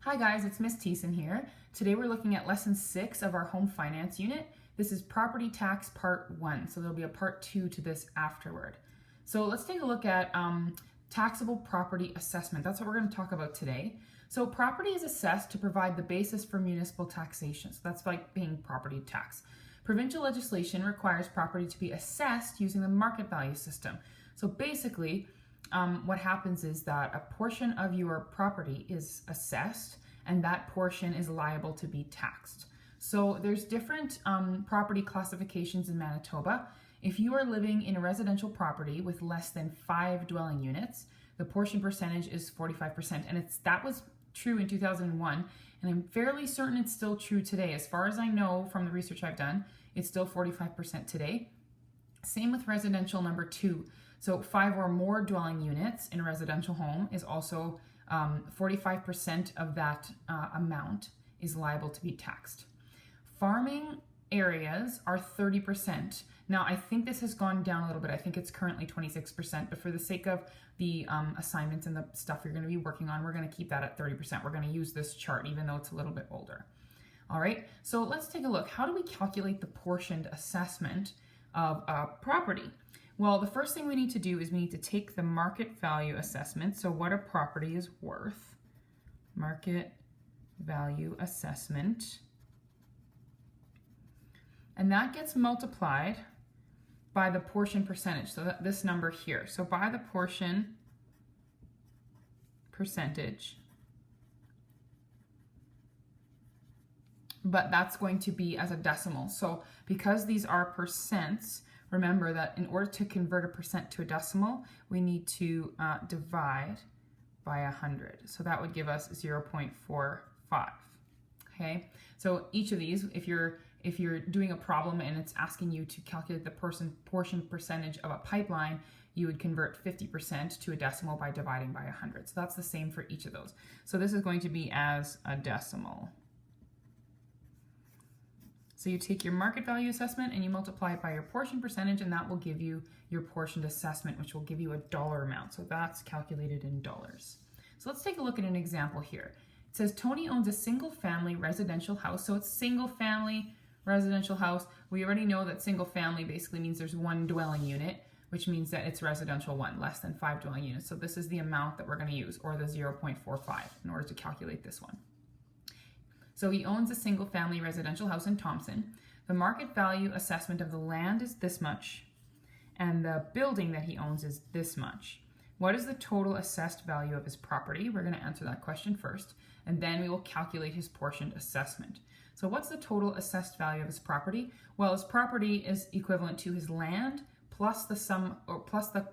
Hi guys, it's Miss Thiessen here. Today we're looking at lesson 6 of our home finance unit. This is property tax part 1, so there'll be a part 2 to this afterward. So let's take a look at taxable property assessment. That's what we're going to talk about today. So property is assessed to provide the basis for municipal taxation. So that's like paying property tax. Provincial legislation requires property to be assessed using the market value system. So basically, what happens is that a portion of your property is assessed and that portion is liable to be taxed. So there's different property classifications in Manitoba. If you are living in a residential property with less than 5 dwelling units, the portion percentage is 45%. And that was true in 2001, and I'm fairly certain it's still true today. As far as I know from the research I've done, it's still 45% today. Same with residential number 2. So 5 or more dwelling units in a residential home is also 45% of that amount is liable to be taxed. Farming areas are 30%. Now I think this has gone down a little bit. I think it's currently 26%, but for the sake of the assignments and the stuff you're going to be working on, we're going to keep that at 30%. We're going to use this chart even though it's a little bit older. All right, so let's take a look. How do we calculate the portioned assessment of a property? Well, the first thing we need to do is we need to take the market value assessment, so what a property is worth, market value assessment, and that gets multiplied by the portion percentage, so this number here. So by the portion percentage, but that's going to be as a decimal. So because these are percents, remember that in order to convert a percent to a decimal, we need to divide by 100. So that would give us 0.45. Okay, so each of these, if you're doing a problem and it's asking you to calculate the portion percentage of a pipeline, you would convert 50% to a decimal by dividing by 100. So that's the same for each of those. So this is going to be as a decimal. So you take your market value assessment and you multiply it by your portion percentage, and that will give you your portioned assessment, which will give you a dollar amount. So that's calculated in dollars. So let's take a look at an example here. It says Tony owns a single family residential house. So it's single family residential house. We already know that single family basically means there's one dwelling unit, which means that it's residential 1, less than 5 dwelling units. So this is the amount that we're going to use, or the 0.45, in order to calculate this one. So he owns a single family residential house in Thompson. The market value assessment of the land is this much, and the building that he owns is this much. What is the total assessed value of his property? We're going to answer that question first, and then we will calculate his portioned assessment. So what's the total assessed value of his property? Well, his property is equivalent to his land plus the sum, or plus the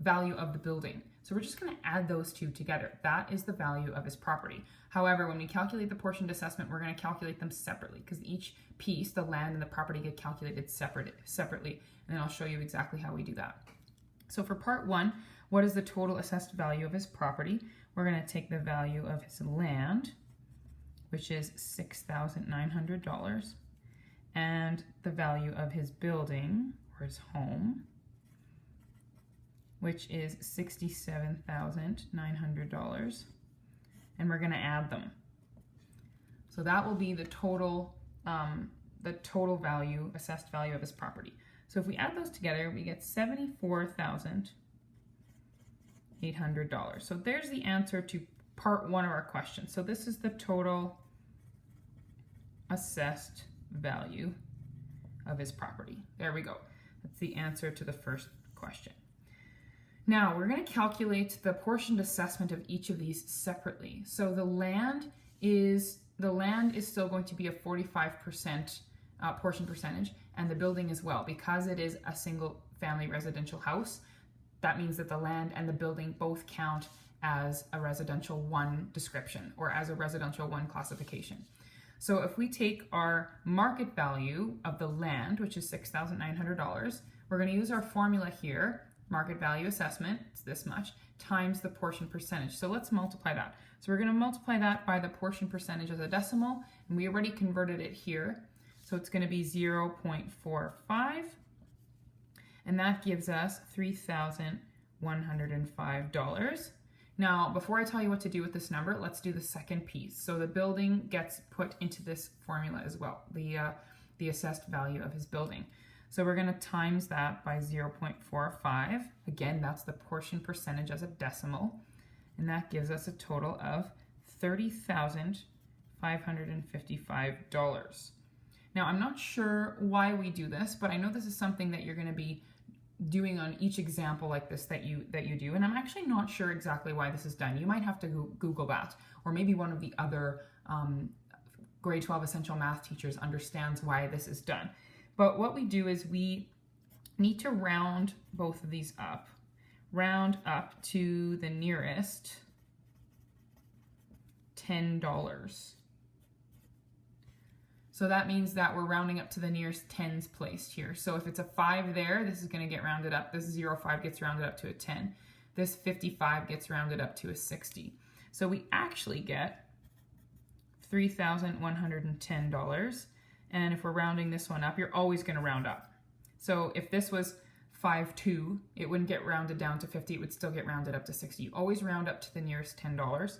value of the building. So we're just going to add those two together. That is the value of his property. However, when we calculate the portioned assessment, we're going to calculate them separately because each piece, the land and the property, get calculated separately. And then I'll show you exactly how we do that. So for part 1, what is the total assessed value of his property? We're going to take the value of his land, which is $6,900, and the value of his building, or his home, which is $67,900, and we're going to add them. So that will be the total value, assessed value of his property. So if we add those together, we get $74,800. So there's the answer to part 1 of our question. So this is the total assessed value of his property. There we go. That's the answer to the first question. Now we're going to calculate the portioned assessment of each of these separately. So the land is still going to be a 45% portion percentage, and the building as well, because it is a single family residential house. That means that the land and the building both count as a residential 1 description, or as a residential 1 classification. So if we take our market value of the land, which is $6,900, we're going to use our formula here. Market value assessment, it's this much, times the portion percentage. So let's multiply that. So we're going to multiply that by the portion percentage as a decimal, and we already converted it here. So it's going to be 0.45, and that gives us $3,105. Now, before I tell you what to do with this number, let's do the second piece. So the building gets put into this formula as well, the assessed value of his building. So we're going to times that by 0.45. Again, that's the portion percentage as a decimal. And that gives us a total of $30,555. Now, I'm not sure why we do this, but I know this is something that you're going to be doing on each example like this that you do, and I'm actually not sure exactly why this is done. You might have to Google that, or maybe one of the other grade 12 essential math teachers understands why this is done. But what we do is we need to round both of these up, round up to the nearest $10. So that means that we're rounding up to the nearest tens placed here. So if it's a 5 there, this is going to get rounded up. This 0.5 gets rounded up to a 10. This 55 gets rounded up to a 60. So we actually get $3,110. And if we're rounding this one up, you're always going to round up. So if this was 5.2, it wouldn't get rounded down to 50. It would still get rounded up to 60. You always round up to the nearest $10.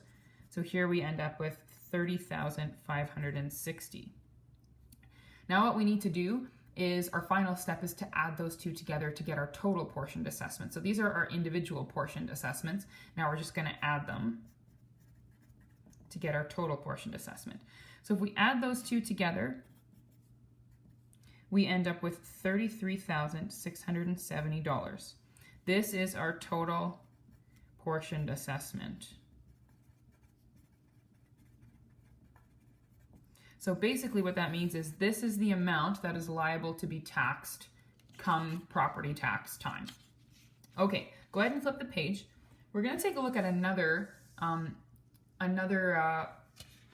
So here we end up with $30,560. Now what we need to do is our final step is to add those two together to get our total portioned assessment. So these are our individual portioned assessments. Now we're just going to add them to get our total portioned assessment. So if we add those two together, we end up with $33,670. This is our total portioned assessment. So basically what that means is this is the amount that is liable to be taxed come property tax time. Okay, go ahead and flip the page. We're going to take a look at another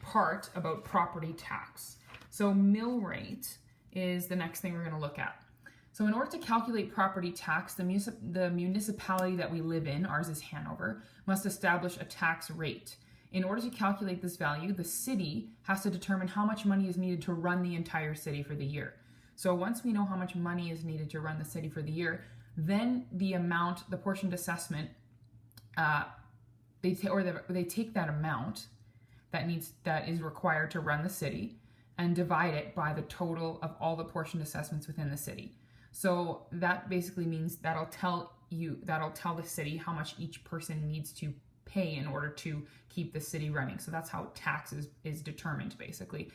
part about property tax. So mill rate is the next thing we're going to look at. So in order to calculate property tax, the municipality that we live in, ours is Hanover, must establish a tax rate. In order to calculate this value, the city has to determine how much money is needed to run the entire city for the year. So once we know how much money is needed to run the city for the year, then the amount, the portioned assessment, they take that amount that is required to run the city and divide it by the total of all the portioned assessments within the city. So that basically means that'll tell the city how much each person needs to pay in order to keep the city running. So that's how tax is determined basically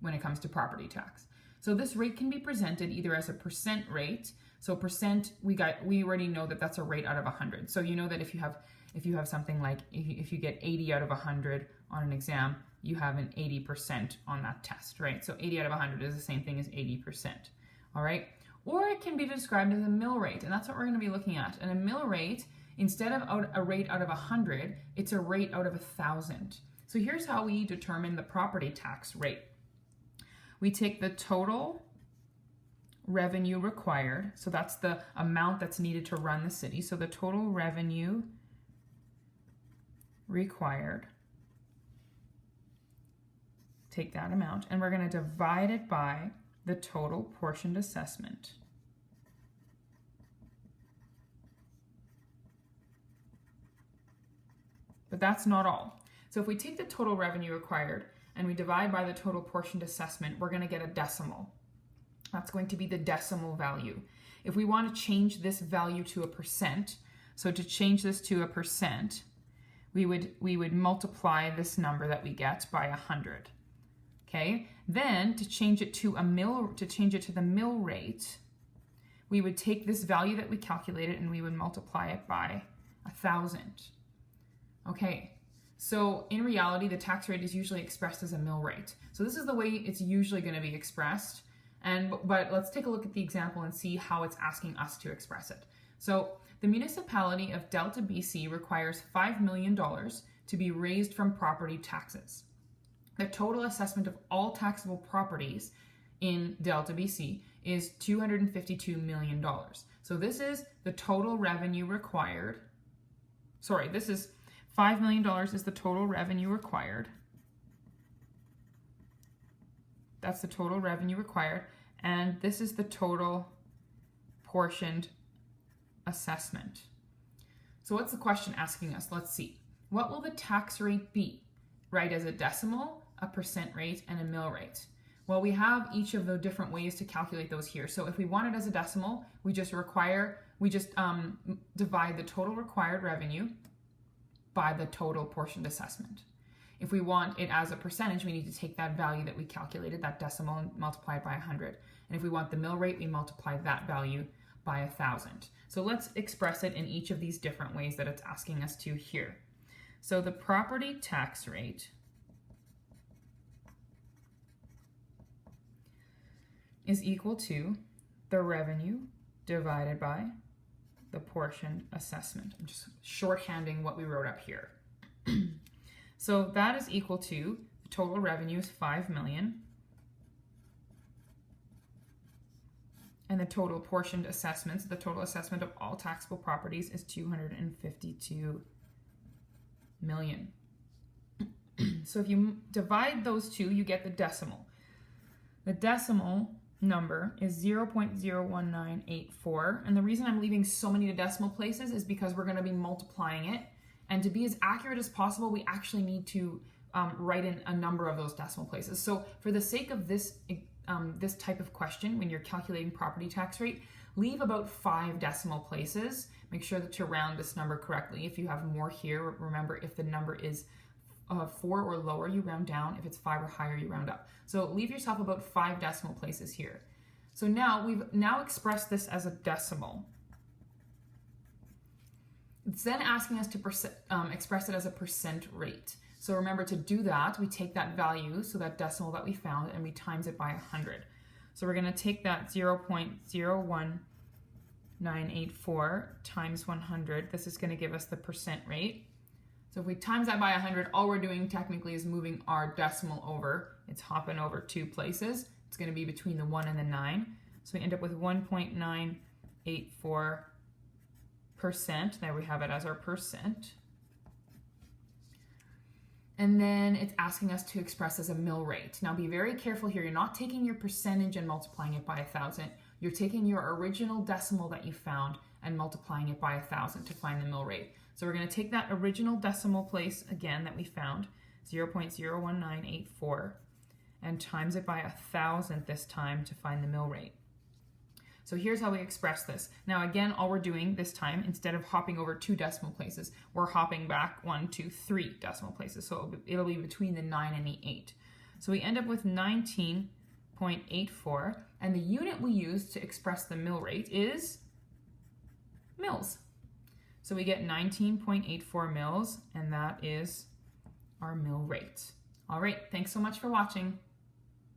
when it comes to property tax. So this rate can be presented either as a percent rate. So percent, we already know that that's a rate out of 100. So you know that if you have something like if you get 80 out of 100 on an exam, you have an 80% on that test, right? So 80 out of 100 is the same thing as 80%. All right. Or it can be described as a mill rate, and that's what we're going to be looking at. And a mill rate, instead of a rate out of 100, it's a rate out of 1,000. So here's how we determine the property tax rate. We take the total revenue required, so that's the amount that's needed to run the city. So the total revenue required, take that amount, and we're going to divide it by the total portioned assessment. But that's not all. So if we take the total revenue required and we divide by the total portioned assessment, we're going to get a decimal. That's going to be the decimal value. If we want to change this value to a percent, so to change this to a percent, we would multiply this number that we get by 100. Okay? Then to change it to the mill rate, we would take this value that we calculated and we would multiply it by 1,000. Okay, so in reality, the tax rate is usually expressed as a mill rate. So this is the way it's usually going to be expressed. But let's take a look at the example and see how it's asking us to express it. So the municipality of Delta, BC requires $5 million to be raised from property taxes. The total assessment of all taxable properties in Delta, BC is $252 million. So this is the total revenue required. Sorry, this is $5 million is the total revenue required. That's the total revenue required. And this is the total portioned assessment. So what's the question asking us? Let's see. What will the tax rate be? Write as a decimal, a percent rate, and a mill rate. Well, we have each of the different ways to calculate those here. So if we want it as a decimal, we just divide the total required revenue by the total portioned assessment. If we want it as a percentage, we need to take that value that we calculated, that decimal, and multiply it by 100. And if we want the mill rate, we multiply that value by 1,000. So let's express it in each of these different ways that it's asking us to here. So the property tax rate is equal to the revenue divided by the portion assessment. I'm just shorthanding what we wrote up here. So that is equal to, the total revenue is 5 million. And the total portioned assessments, the total assessment of all taxable properties is 252 million. So if you divide those two, you get the decimal. The decimal number is 0.01984. And the reason I'm leaving so many decimal places is because we're going to be multiplying it. And to be as accurate as possible, we actually need to write in a number of those decimal places. So for the sake of this type of question, when you're calculating property tax rate, leave about 5 decimal places. Make sure to round this number correctly. If you have more here, remember if the number is 4 or lower, you round down. If it's 5 or higher, you round up. So leave yourself about 5 decimal places here. So now we've expressed this as a decimal. It's then asking us to express it as a percent rate. So remember, to do that, we take that value, so that decimal that we found, and we times it by 100. So we're going to take that 0.01984 times 100. This is going to give us the percent rate. So if we times that by 100, all we're doing technically is moving our decimal over. It's hopping over 2 places. It's going to be between the 1 and the 9. So we end up with 1.984%. There we have it as our percent. And then it's asking us to express as a mill rate. Now be very careful here. You're not taking your percentage and multiplying it by 1,000. You're taking your original decimal that you found and multiplying it by 1,000 to find the mill rate. So we're going to take that original decimal place again that we found, 0.01984, and times it by 1,000 this time to find the mill rate. So here's how we express this. Now again, all we're doing this time, instead of hopping over 2 decimal places, we're hopping back 1, 2, 3 decimal places. So it'll be between the 9 and the 8. So we end up with 19.84, and the unit we use to express the mill rate is mils. So we get 19.84 mils, and that is our mill rate. All right, thanks so much for watching.